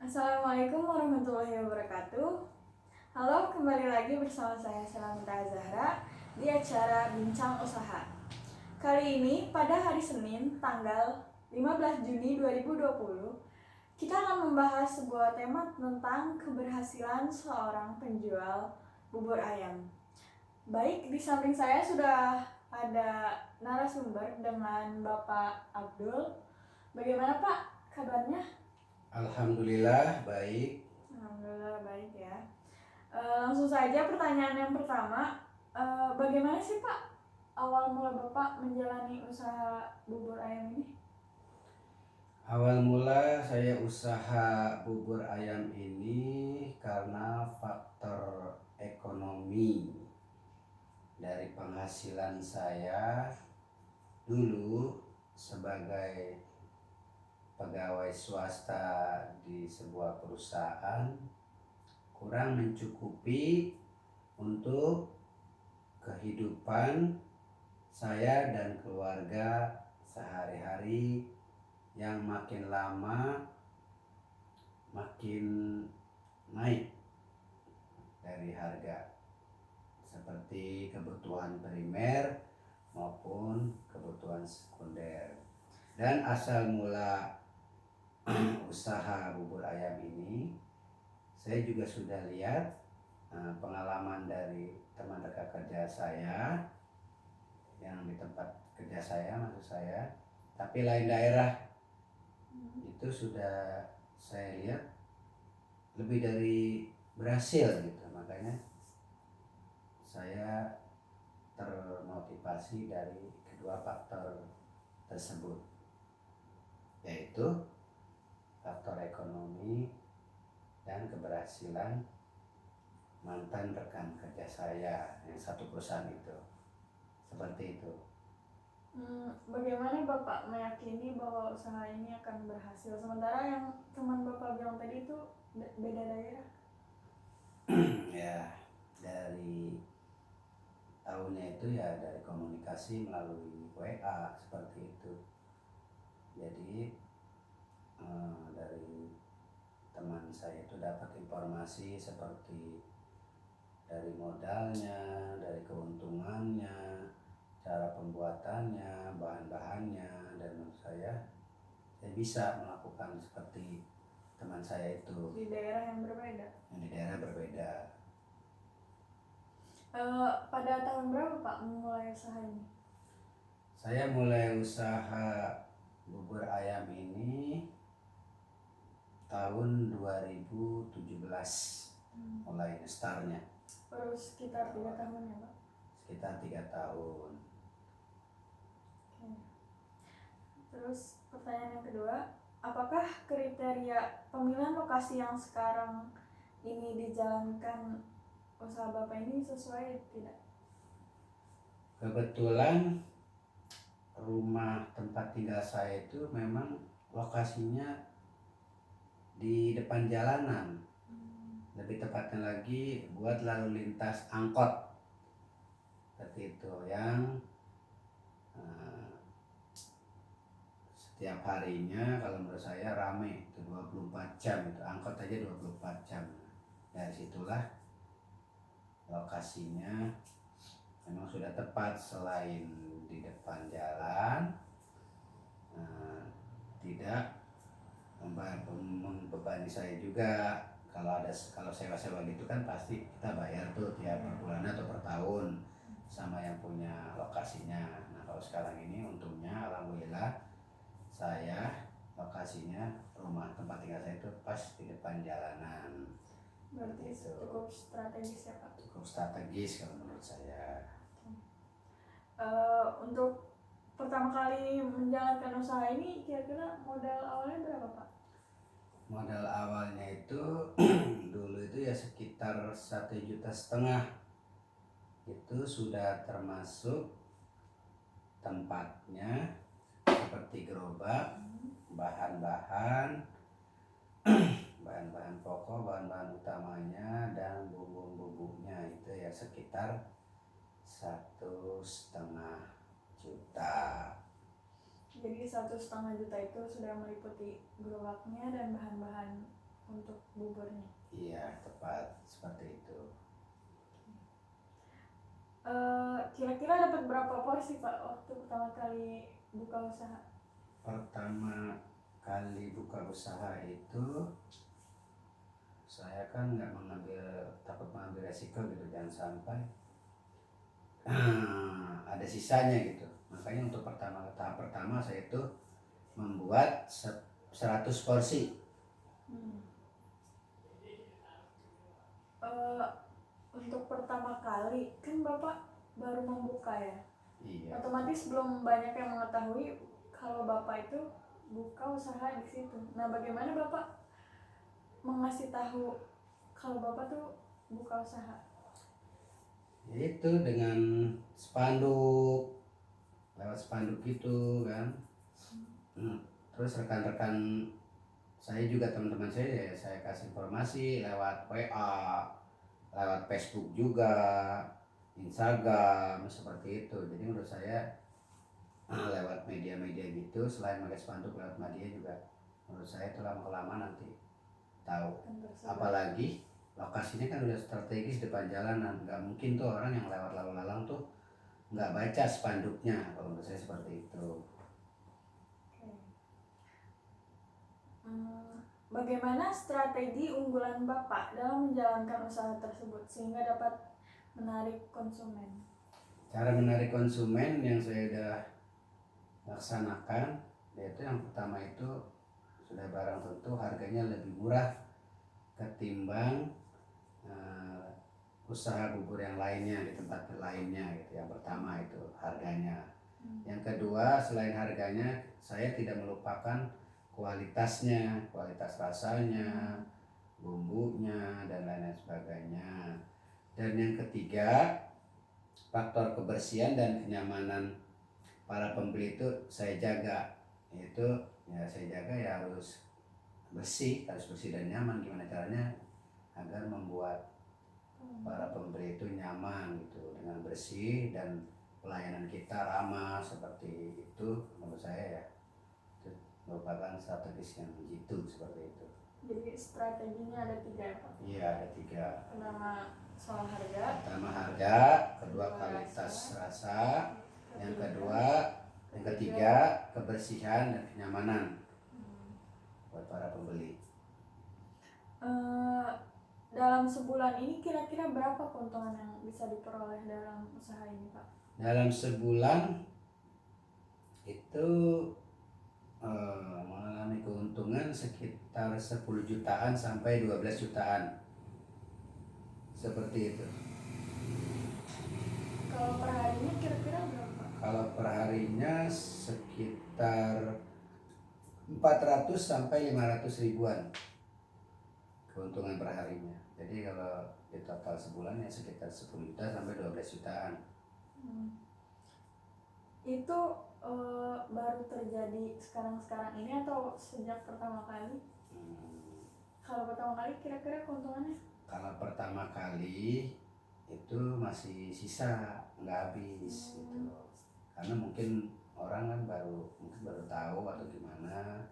Assalamualaikum warahmatullahi wabarakatuh. Halo, kembali lagi bersama saya Selamita Zahra di acara Bincang Usaha. Kali ini pada hari Senin tanggal 15 Juni 2020, kita akan membahas sebuah tema tentang keberhasilan seorang penjual bubur ayam. Baik, di samping saya sudah ada narasumber dengan Bapak Abdul. Bagaimana Pak kabarnya? Alhamdulillah baik. Alhamdulillah baik ya. Langsung saja pertanyaan yang pertama, bagaimana sih Pak awal mula Bapak menjalani usaha bubur ayam ini? Awal mula saya usaha bubur ayam ini karena faktor ekonomi dari penghasilan saya dulu sebagai pegawai swasta di sebuah perusahaan kurang mencukupi untuk kehidupan saya dan keluarga sehari-hari yang makin lama makin naik dari harga seperti kebutuhan primer maupun kebutuhan sekunder. Dan asal mula usaha bubur ayam ini saya juga sudah lihat pengalaman dari teman rekan kerja saya yang di tempat kerja saya, maksud saya, tapi lain daerah itu sudah saya lihat lebih dari berhasil gitu. Makanya saya termotivasi dari kedua faktor tersebut, yaitu faktor ekonomi dan keberhasilan mantan rekan kerja saya yang satu perusahaan itu. Seperti itu. Bagaimana Bapak meyakini bahwa usaha ini akan berhasil sementara yang teman Bapak bilang tadi itu beda daerah? Ya, dari tahunnya itu ya dari komunikasi melalui WA seperti itu. Jadi dari teman saya itu dapat informasi seperti dari modalnya, dari keuntungannya, cara pembuatannya, bahan-bahannya, dan menurut saya bisa melakukan seperti teman saya itu Di daerah yang berbeda. yang di daerah berbeda. Pada tahun berapa Pak memulai usaha ini? Saya mulai usaha bubur ayam ini tahun 2017 mulai startnya. Baru sekitar 3 tahun ya Pak? Sekitar 3 tahun. Oke. Terus pertanyaan yang kedua, apakah kriteria pemilihan lokasi yang sekarang ini dijalankan usaha Bapak ini sesuai tidak? Kebetulan rumah tempat tinggal saya itu memang lokasinya di depan jalanan. Lebih tepatnya lagi buat lalu lintas angkot seperti itu yang setiap harinya kalau menurut saya rame itu 24 jam, itu angkot aja 24 jam. Dari situlah lokasinya memang sudah tepat, selain di depan jalan, tidak membebani saya juga. Kalau sewa-sewa gitu kan pasti kita bayar tuh tiap per bulan atau per tahun sama yang punya lokasinya. Nah kalau sekarang ini untungnya alhamdulillah saya lokasinya rumah tempat tinggal saya itu pas di depan jalanan. Berarti Gitu. cukup strategis ya Pak? Cukup strategis kalau menurut saya. Untuk pertama kali menjalankan usaha ini kira-kira modal awalnya berapa Pak? Modal awalnya itu dulu itu ya sekitar 1,5 juta. Itu sudah termasuk tempatnya seperti gerobak, bahan-bahan pokok, bahan-bahan utamanya, dan bumbu-bumbunya itu ya sekitar 1,5 juta. Jadi 1,5 juta itu sudah meliputi gerobaknya dan bahan-bahan untuk buburnya. Iya, tepat seperti itu. Kira-kira dapat berapa porsi Pak waktu pertama kali buka usaha? Pertama kali buka usaha itu saya kan nggak takut mengambil resiko gitu, jangan sampai ada sisanya gitu. Makanya untuk tahap pertama saya itu membuat 100 porsi. Untuk pertama kali kan Bapak baru membuka ya, Iya. otomatis belum banyak yang mengetahui kalau Bapak itu buka usaha di situ. Nah, bagaimana Bapak mengasih tahu kalau Bapak tuh buka usaha? Itu dengan spanduk, lewat spanduk gitu kan. Terus rekan-rekan saya juga, teman-teman saya, ya saya kasih informasi lewat WA, lewat Facebook juga, Instagram, seperti itu. Jadi menurut saya lewat media-media gitu, selain pakai spanduk, lewat media juga menurut saya itu lama-lama nanti tahu. Apalagi lokasinya kan udah strategis depan jalanan, nggak mungkin tuh orang yang lewat lalu lalang tuh nggak baca spanduknya. Kalau menurut saya seperti itu. Bagaimana strategi unggulan Bapak dalam menjalankan usaha tersebut sehingga dapat menarik konsumen? Cara menarik konsumen yang saya udah laksanakan, yaitu yang pertama itu sudah barang tentu harganya lebih murah ketimbang usaha bubur yang lainnya di tempat lainnya gitu. Yang pertama itu harganya. Yang kedua, selain harganya, saya tidak melupakan kualitasnya, kualitas rasanya, bumbunya, dan lain-lain sebagainya. Dan yang ketiga, faktor kebersihan dan kenyamanan para pembeli itu saya jaga. Yaitu ya saya jaga ya harus bersih dan nyaman. Gimana caranya agar membuat para pembeli itu nyaman gitu, dengan bersih dan pelayanan kita ramah, seperti itu. Menurut saya ya itu merupakan strategis yang jitu, seperti itu. Jadi strateginya ada 3 ya Pak? Iya, ada 3. Pertama soal harga. Pertama harga, kedua kualitas rasa, yang ketiga kebersihan dan kenyamanan buat para pembeli. Dalam sebulan ini kira-kira berapa keuntungan yang bisa diperoleh dalam usaha ini Pak? Dalam sebulan itu mengalami keuntungan sekitar 10 jutaan sampai 12 jutaan, seperti itu. Kalau per harinya kira-kira berapa? Kalau per harinya sekitar 400 sampai 500 ribuan keuntungan per harinya. Jadi kalau di total sebulan ya sekitar 10 juta sampai 12 jutaan. Itu baru terjadi sekarang-sekarang ini atau sejak pertama kali? Kalau pertama kali kira-kira keuntungannya? Kalau pertama kali itu masih sisa, nggak habis gitu. Karena mungkin orang kan baru tahu atau gimana,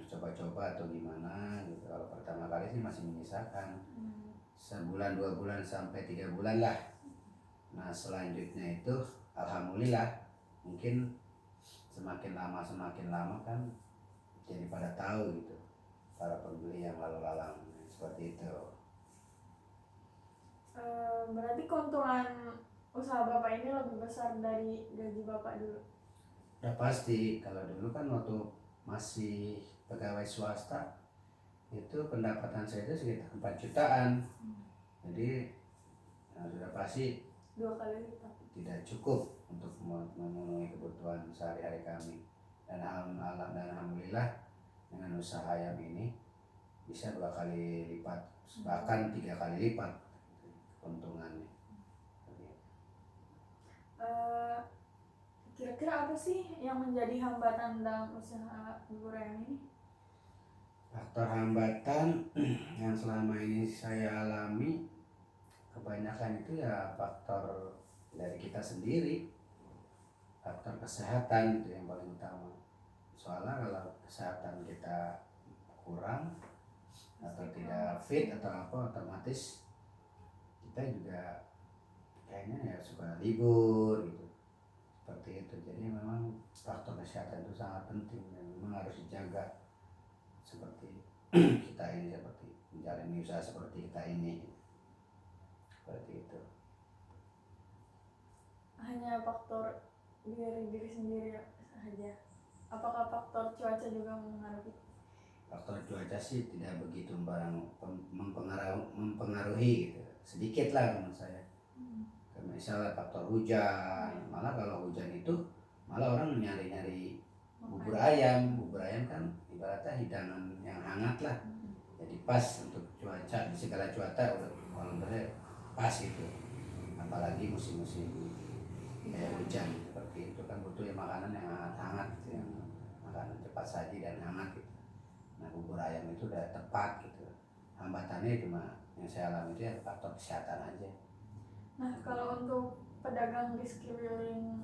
coba-coba atau gimana gitu. Kalau pertama kali sih masih menyisakan sebulan, 2 bulan sampai 3 bulan lah. Nah selanjutnya itu alhamdulillah, mungkin semakin lama kan jadi pada tahu gitu para pembeli yang lalu lalang, seperti itu. Berarti keuntungan usaha Bapak ini lebih besar dari gaji Bapak dulu? Udah pasti. Kalau dulu kan waktu masih pegawai swasta itu pendapatan saya itu sekitar 4 jutaan. Jadi sudah pasti 2 kali lipat. tidak cukup untuk memenuhi kebutuhan sehari-hari kami. Dan alhamdulillah dengan usaha yang ini bisa 2 kali lipat, bahkan 3 kali lipat keuntungannya. Kira-kira apa sih yang menjadi hambatan dalam usaha bubur ayam ini? Faktor hambatan yang selama ini saya alami kebanyakan itu ya faktor dari kita sendiri, faktor kesehatan itu yang paling utama. Soalnya kalau kesehatan kita kurang, atau tidak fit atau apa, otomatis kita juga kayaknya ya suka libur gitu, seperti itu. Jadi memang faktor kesehatan itu sangat penting dan memang harus dijaga, seperti kita ini, seperti menjalani usaha seperti kita ini, seperti itu. Hanya faktor diri sendiri saja. Apakah faktor cuaca juga mempengaruhi? Faktor cuaca sih tidak begitu mempengaruhi gitu. Sedikit lah menurut saya. Misalnya faktor hujan, malah kalau hujan itu malah orang nyari-nyari bubur ayam. Bubur ayam kan ibaratnya hidangan yang hangat lah. Jadi pas untuk cuaca, di segala cuaca udah kalau pas itu. Apalagi musim-musim kayak hujan seperti itu kan butuh ya makanan yang hangat-hangat gitu, yang makanan cepat saji dan hangat gitu. Nah bubur ayam itu udah tepat gitu. Hambatannya cuma yang saya alami itu ya faktor kesehatan aja. Nah, kalau untuk pedagang di sekeliling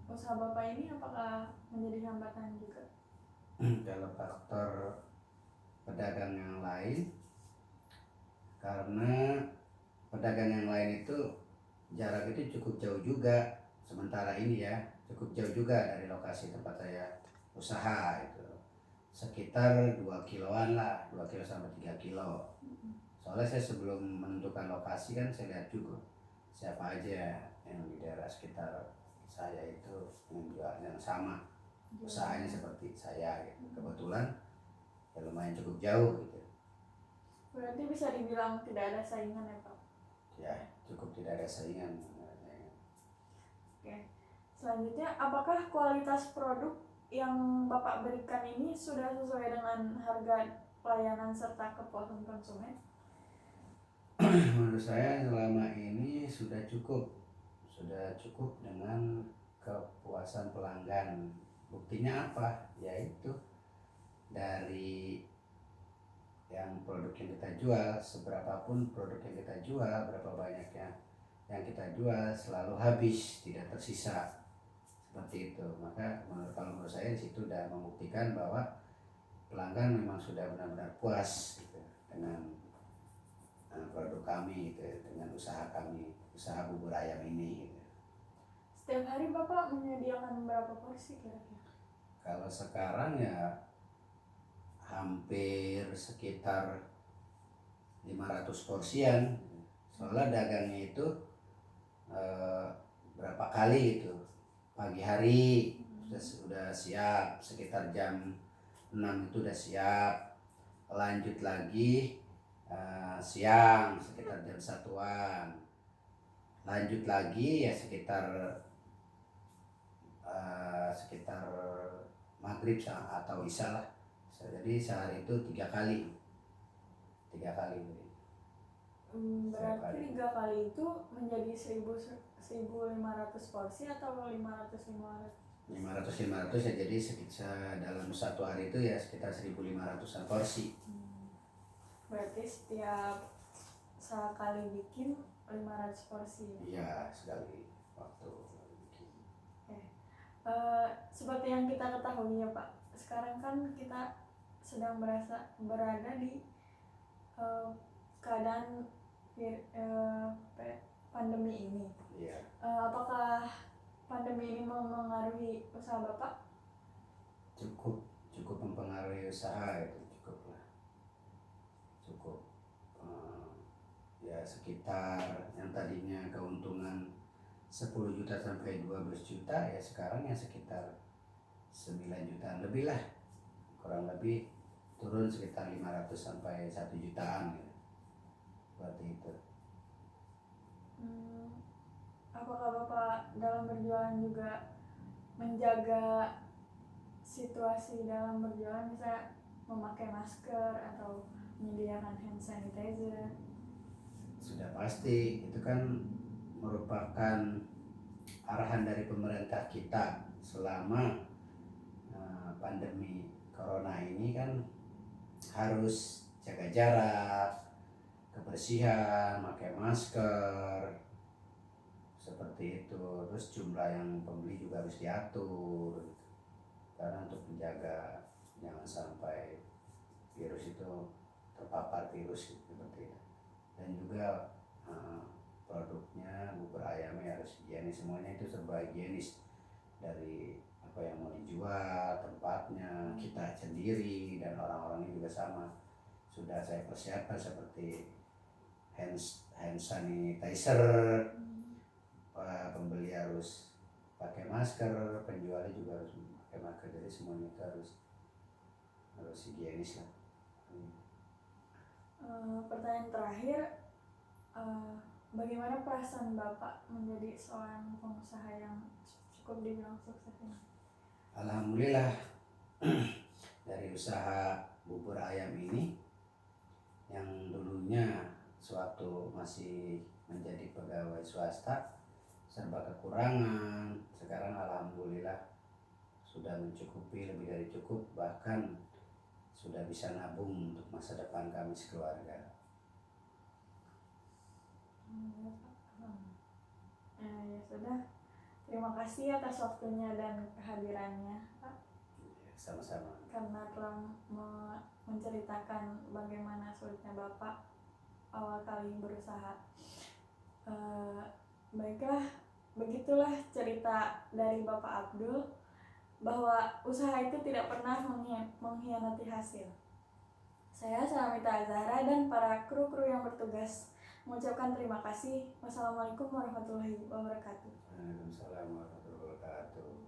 usaha Bapak ini apakah menjadi hambatan juga? Kalau faktor pedagang yang lain, karena pedagang yang lain itu jarak itu cukup jauh juga. Sementara ini ya cukup jauh juga dari lokasi tempat saya usaha itu. Sekitar 2 kiloan lah, 2 kilo sampai 3 kilo. Soalnya saya sebelum menentukan lokasi kan saya lihat juga siapa aja yang di daerah sekitar saya itu yang jual yang sama usahanya seperti saya gitu. Kebetulan ya lumayan cukup jauh gitu. Berarti bisa dibilang tidak ada saingan ya Pak? Ya cukup tidak ada saingan. Oke. Selanjutnya, apakah kualitas produk yang Bapak berikan ini sudah sesuai dengan harga pelayanan serta kepuasan konsumen? Menurut saya selama ini sudah cukup dengan kepuasan pelanggan. Buktinya apa? Yaitu dari yang produk yang kita jual, seberapapun produk yang kita jual, berapa banyaknya yang kita jual, selalu habis, tidak tersisa, seperti itu. Maka kalau menurut saya di situ sudah membuktikan bahwa pelanggan memang sudah benar-benar puas gitu, dengan produk kami gitu, dengan usaha kami, usaha bubur ayam ini gitu. Setiap hari Bapak menyediakan berapa porsi kira-kira? Kalau sekarang ya hampir sekitar 500 porsian. Soalnya dagangnya itu berapa kali itu. Pagi hari sudah siap, sekitar jam 6 itu udah siap. Lanjut lagi siang sekitar jam 1-an. Lanjut lagi ya sekitar maghrib atau isya lah. Jadi sehari itu 3 kali. Berarti 3 kali itu menjadi 1.500 porsi atau 500 ya, jadi dalam satu hari itu ya sekitar 1.500-an porsi. Berarti setiap sekali bikin 500 porsi. Iya, sekali waktu bikin. Seperti yang kita ketahui ya Pak, sekarang kan kita sedang berada di keadaan pandemi ini. Iya. Apakah pandemi ini mempengaruhi usaha Bapak? Cukup mempengaruhi usaha itu, cukup ya sekitar yang tadinya keuntungan 10 juta sampai 12 juta ya sekarang ya sekitar 9 jutaan lebih lah, kurang lebih turun sekitar 500 sampai 1 jutaan gitu. Seperti itu. Apakah Bapak dalam berjualan juga menjaga situasi dalam berjualan, misalnya memakai masker atau menyediakan hand sanitizer? Sudah pasti, itu kan merupakan arahan dari pemerintah kita selama pandemi corona ini kan harus jaga jarak, kebersihan, pakai masker, seperti itu. Terus jumlah yang pembeli juga harus diatur karena untuk menjaga jangan sampai virus itu terpapar virus gitu, seperti itu. Dan juga produknya bubur ayamnya harus higienis, semuanya itu serba higienis, dari apa yang mau dijual, tempatnya, kita sendiri dan orang-orangnya juga sama. Sudah saya persiapkan seperti hand sanitizer, pembeli harus pakai masker, penjualnya juga harus pakai masker, jadi semuanya itu harus higienis lah. Pertanyaan terakhir, bagaimana perasaan Bapak menjadi seorang pengusaha yang cukup dibilang sukses ini? Alhamdulillah, dari usaha bubur ayam ini yang dulunya sewaktu masih menjadi pegawai swasta serba kekurangan, sekarang alhamdulillah sudah mencukupi, lebih dari cukup, bahkan sudah bisa nabung untuk masa depan kami sekeluarga. Ya sudah, terima kasih atas waktunya dan kehadirannya, Pak. Sama-sama. Karena telah menceritakan bagaimana sulitnya Bapak awal kali berusaha. Baiklah, begitulah cerita dari Bapak Abdul, bahwa usaha itu tidak pernah mengkhianati hasil. Saya Salamita Azahra dan para kru-kru yang bertugas mengucapkan terima kasih. Wassalamualaikum warahmatullahi wabarakatuh. Waalaikumsalam warahmatullahi wabarakatuh.